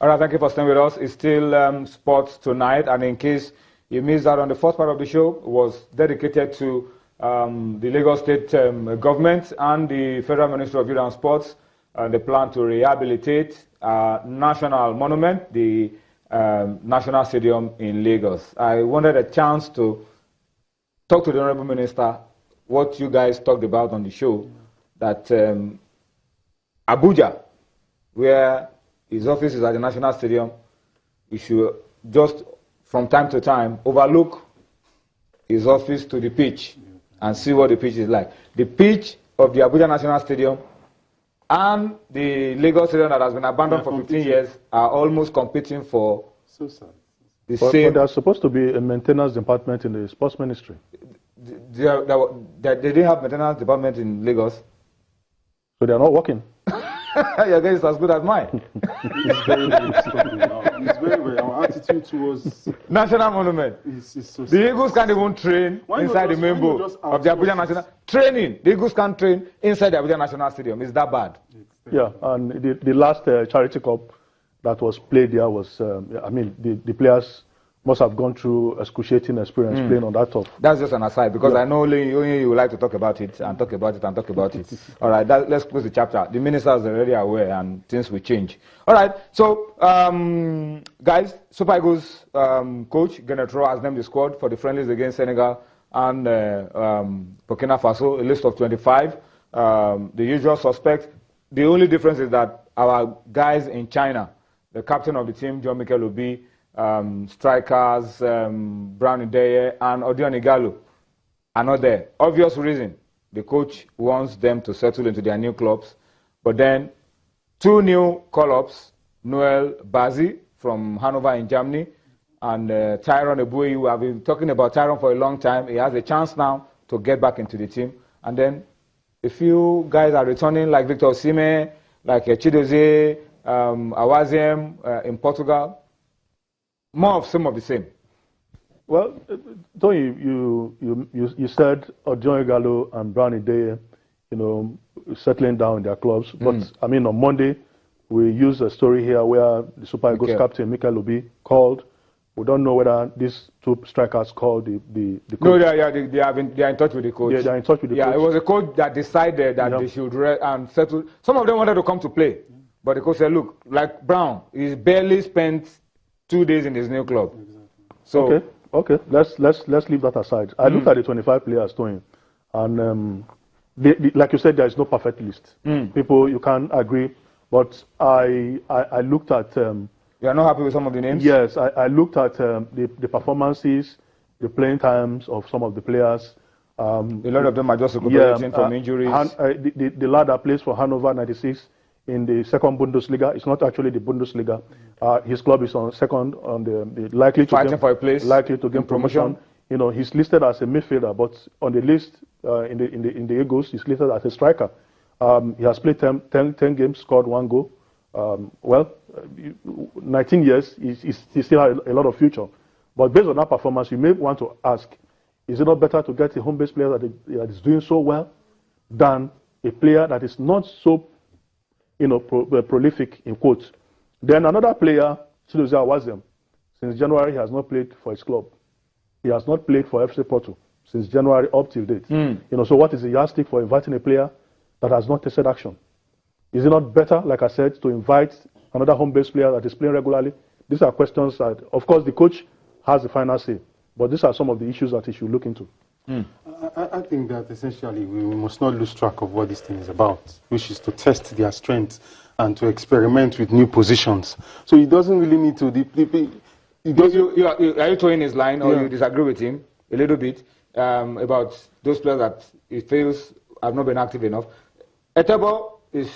All right, thank you for staying with us. It's still sports tonight, and in case you missed out on the first part of the show, it was dedicated to the Lagos State government and the Federal Ministry of Youth and Sports, the plan to rehabilitate national monument, the National Stadium in Lagos. I wanted a chance to talk to the Honorable Minister what you guys talked about on the show, that Abuja, where his office is at the National Stadium, he should just from time to time overlook his office to the pitch and see what the pitch is like. The pitch of the Abuja National Stadium and the Lagos Stadium that has been abandoned for 15 years are almost competing for the same. But there's supposed to be a maintenance department in the sports ministry. They didn't have maintenance department in Lagos. So they are not working. Your guess is as good as mine. It's very, very, our attitude towards National Monument. Is so the Eagles can't even train inside the main bowl of the Abuja National. Training. The Eagles can't train inside the Abuja National Stadium. It's that bad. Yeah, and the last Charity Cup that was played there was, I mean, the players must have gone through excruciating experience playing on that turf. That's just an aside, because I know only you would like to talk about it and talk about it and talk about it. All right, let's close the chapter. The minister is already aware and things will change. All right, so guys, Super Eagles coach Genetro has named the squad for the friendlies against Senegal and Burkina Faso, a list of 25. The usual suspects. The only difference is that our guys in China, the captain of the team, John Mikel Obi, strikers, Brown Ideye and Odion Igalo are not there. Obvious reason, the coach wants them to settle into their new clubs. But then, two new call-ups, Noel Bazi from Hanover in Germany and Tyrone Eboué. We have been talking about Tyrone for a long time. He has a chance now to get back into the team. And then a few guys are returning, like Victor Osimhen, like Chidozie, Awaziem in Portugal. More of some of the same. Well, Tony, you said Odion Igalo and Brown Ideye, settling down in their clubs. But I mean, on Monday, we used a story here where the Super Eagles captain Mikel Obi called. We don't know whether these two strikers called the coach. No, they are in touch with the coach. Yeah, they are in touch with the coach. Yeah, it was a coach that decided that they should and settle. Some of them wanted to come to play, but the coach said, "Look, like Brown, he's barely spent 2 days in his new club." So okay, let's leave that aside. I looked at the 25 players, Tony, and like you said, there is no perfect list. People, you can't agree, but I looked at. You are not happy with some of the names? Yes, I looked at the performances, the playing times of some of the players. A lot of them are just recuperating from injuries. The lad that plays for Hanover 96 in the second Bundesliga, it's not actually the Bundesliga. His club is on second on the likely to fighting for a place, likely to gain promotion. He's listed as a midfielder, but on the list in the Eagles, he's listed as a striker. He has played 10 games, scored 1 goal. 19 years, he still has a lot of future. But based on that performance, you may want to ask, is it not better to get a home-based player that is doing so well than a player that is not so prolific, in quotes? Then another player, Chidozie Awaziem, since January, he has not played for his club. He has not played for FC Porto since January up till date. So what is the yardstick for inviting a player that has not tasted action? Is it not better, like I said, to invite another home-based player that is playing regularly? These are questions that, of course, the coach has the final say, but these are some of the issues that he should look into. I think that essentially we must not lose track of what this thing is about, which is to test their strengths and to experiment with new positions. So he doesn't really need to. Are you throwing his line, or you disagree with him a little bit about those players that he feels have not been active enough? Etebo is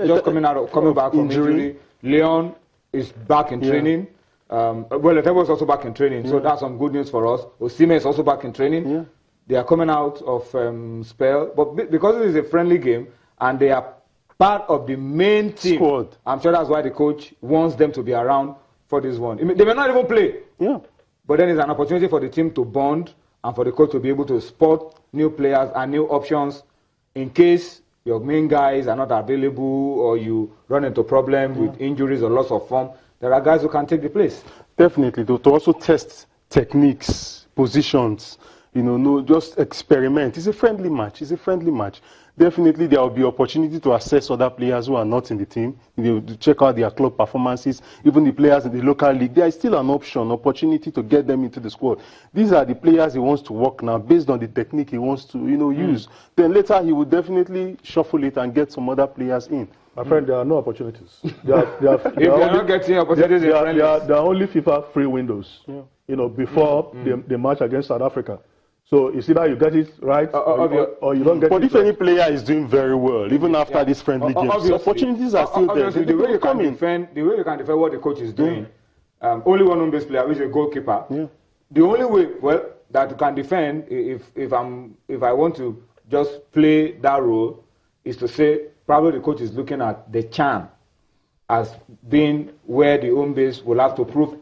just coming back from injury. Leon is back in training. Etebo is also back in training, so that's some good news for us. Osimhen is also back in training. They are coming out of spell, but because it is a friendly game and they are part of the main team squad, I'm sure that's why the coach wants them to be around for this one. They may not even play, but then it's an opportunity for the team to bond and for the coach to be able to spot new players and new options in case your main guys are not available or you run into problems with injuries or loss of form. there are guys who can take the place. Definitely, to also test techniques, positions, just experiment. It's a friendly match. It's a friendly match. Definitely, there will be opportunity to assess other players who are not in the team, to check out their club performances, even the players in the local league. There is still an opportunity to get them into the squad. These are the players he wants to work now, based on the technique he wants to, use. Then later, he will definitely shuffle it and get some other players in. My friend, there are no opportunities. If they are not getting opportunities, there are only FIFA free windows. Yeah. Before the match against South Africa. So it's either you get it right or you don't get it. But if any player is doing very well, even after this friendly game, opportunities are still there. The way you can defend what the coach is doing, only one home-based player, which is a goalkeeper. Yeah. The only way, that you can defend if I want to just play that role is to say probably the coach is looking at the CHAN as being where the home base will have to prove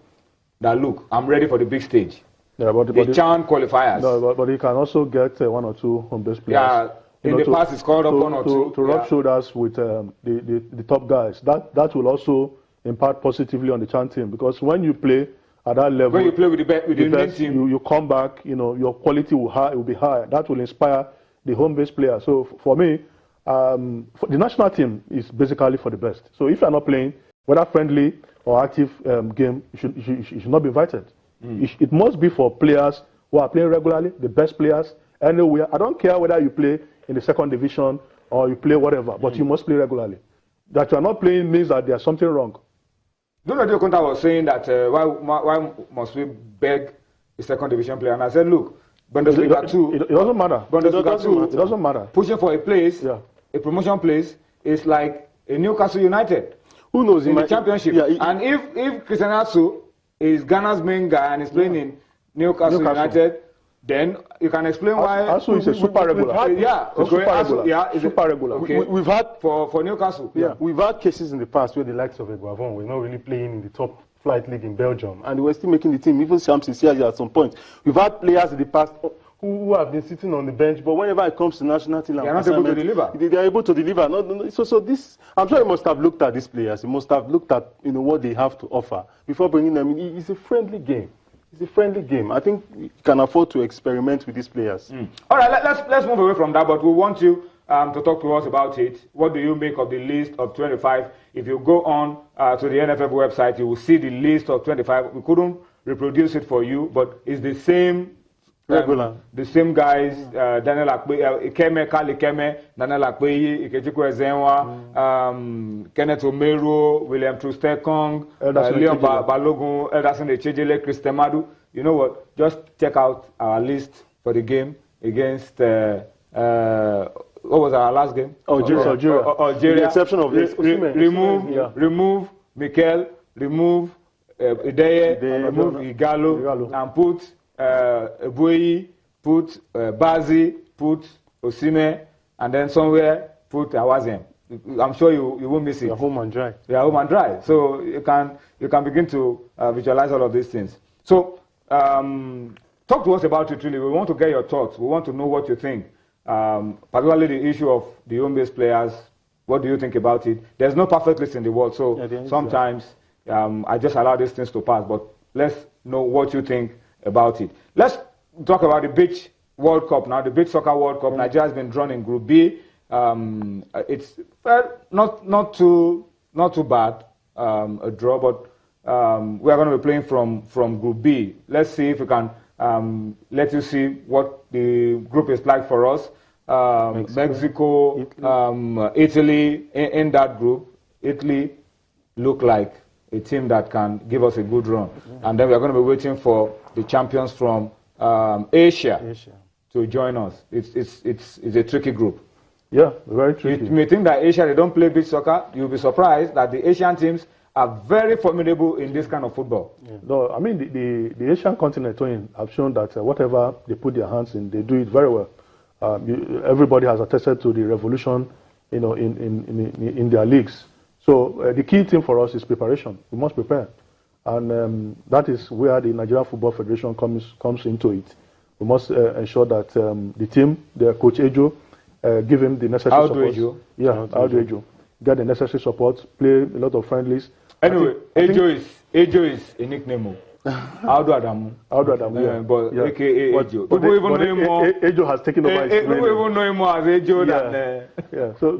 that, look, I'm ready for the big stage. Yeah, but the CHAN qualifiers. No, but he can also get one or two home base players. Yeah, in the past it's called up one or two. To rub shoulders with the top guys. That will also impact positively on the CHAN team, because when you play at that level, when you play with the best team, you come back, your quality will be high. That will inspire the home base player. So for me, for the national team is basically for the best. So if you are not playing, whether friendly or active game, you should not be invited. It must be for players who are playing regularly, the best players anywhere. I don't care whether you play in the second division or you play whatever, but you must play regularly. That you are not playing means that there's something wrong. Donald Okonta was saying that why must we beg a second division player? And I said, look, Bundesliga 2. It doesn't matter. Bundesliga 2. It doesn't matter. Pushing for a place, a promotion place, is like a Newcastle United. Who knows in the championship? Yeah, and if Christian Atsu is Ghana's main guy and is playing in Newcastle United, then you can explain why. Atsu is a super regular. Super regular. Okay. We've had for Newcastle. Yeah, we've had cases in the past where the likes of Eguavon were not really playing in the top flight league in Belgium, and they were still making the team. Even Samson Siazi at some point. We've had players in the past who have been sitting on the bench, but whenever it comes to national team, they are not able to deliver. They are able to deliver. So this, I'm sure he must have looked at these players. He must have looked at what they have to offer before bringing them in. It's a friendly game. It's a friendly game. I think you can afford to experiment with these players. All right, let's move away from that. But we want you to talk to us about it. What do you make of the list of 25? If you go on to the NFF website, you will see the list of 25. We couldn't reproduce it for you, but it's the same. Regular. The same guys, Daniel Akpe, Kali Keme, Daniel Akpe, Ikechukwu Ezenwa, Kenneth Omero, William Trustekong, Leon Balogun, Elderson Echejele, Christian Madu. You know what? Just check out our list for the game against, what was our last game? Algeria. Algeria. With the exception of this. Remove Mikel, remove Ideye, remove Igalo, and put Ebueyi, put Bazi, put Osime, and then somewhere put Awaziem. I'm sure you won't miss it. You're home and dry. You're home and dry. So you can begin to visualize all of these things. So talk to us about it really. We want to get your thoughts. We want to know what you think. Particularly the issue of the home-based players. What do you think about it? There's no perfect list in the world, so sometimes I just allow these things to pass. But let's know what you think about it. Let's talk about the Beach World Cup now. The Beach Soccer World Cup. Nigeria has been drawn in Group B. It's not too bad a draw, but we are going to be playing from Group B. Let's see if we can let you see what the group is like for us. Mexico, Italy in that group. Italy look like a team that can give us a good run. And then we are going to be waiting for the champions from Asia to join us. It's a tricky group. Yeah, very tricky. You may think that Asia, they don't play beach soccer. You'll be surprised that the Asian teams are very formidable in this kind of football. Yeah. No, I mean, the Asian continent have shown that whatever they put their hands in, they do it very well. Everybody has attested to the revolution, in their leagues. So the key thing for us is preparation. We must prepare. And that is where the Nigeria Football Federation comes into it. We must ensure that the team, the coach Ejo, give him the necessary support. Ejo? Yeah, Ejo. Get the necessary support, play a lot of friendlies, Anyway, Ejo is a nickname. Aldo Adamu. Aldo Adamu, yeah. But yeah. AKA But, Ejo. but People even know him more. Ejo has taken over his real People name. even know him more as Ejo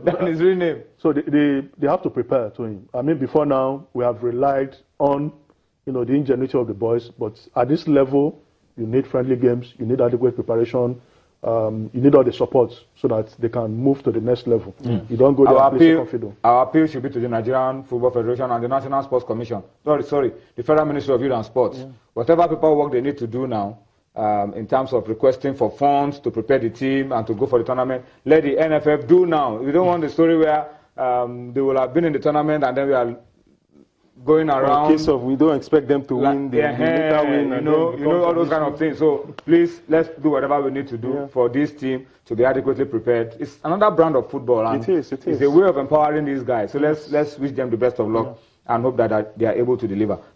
than his real name. So they have to prepare to him. I mean, before now, we have relied on, the ingenuity of the boys. But at this level, you need friendly games. You need adequate preparation. You need all the support so that they can move to the next level. You don't go there and play so confident. Our appeal should be to the Nigerian Football Federation and the National Sports Commission. Sorry, the Federal Ministry of Youth and Sports. Yeah. Whatever paperwork they need to do now, in terms of requesting for funds to prepare the team and to go for the tournament, let the NFF do now. We don't want the story where they will have been in the tournament and then we are going around. In case of we don't expect them to win, they later win. You know all those kind of things. So please, let's do whatever we need to do for this team to be adequately prepared. It's another brand of football, and it is. It's a way of empowering these guys. So let's wish them the best of luck and hope that they are able to deliver.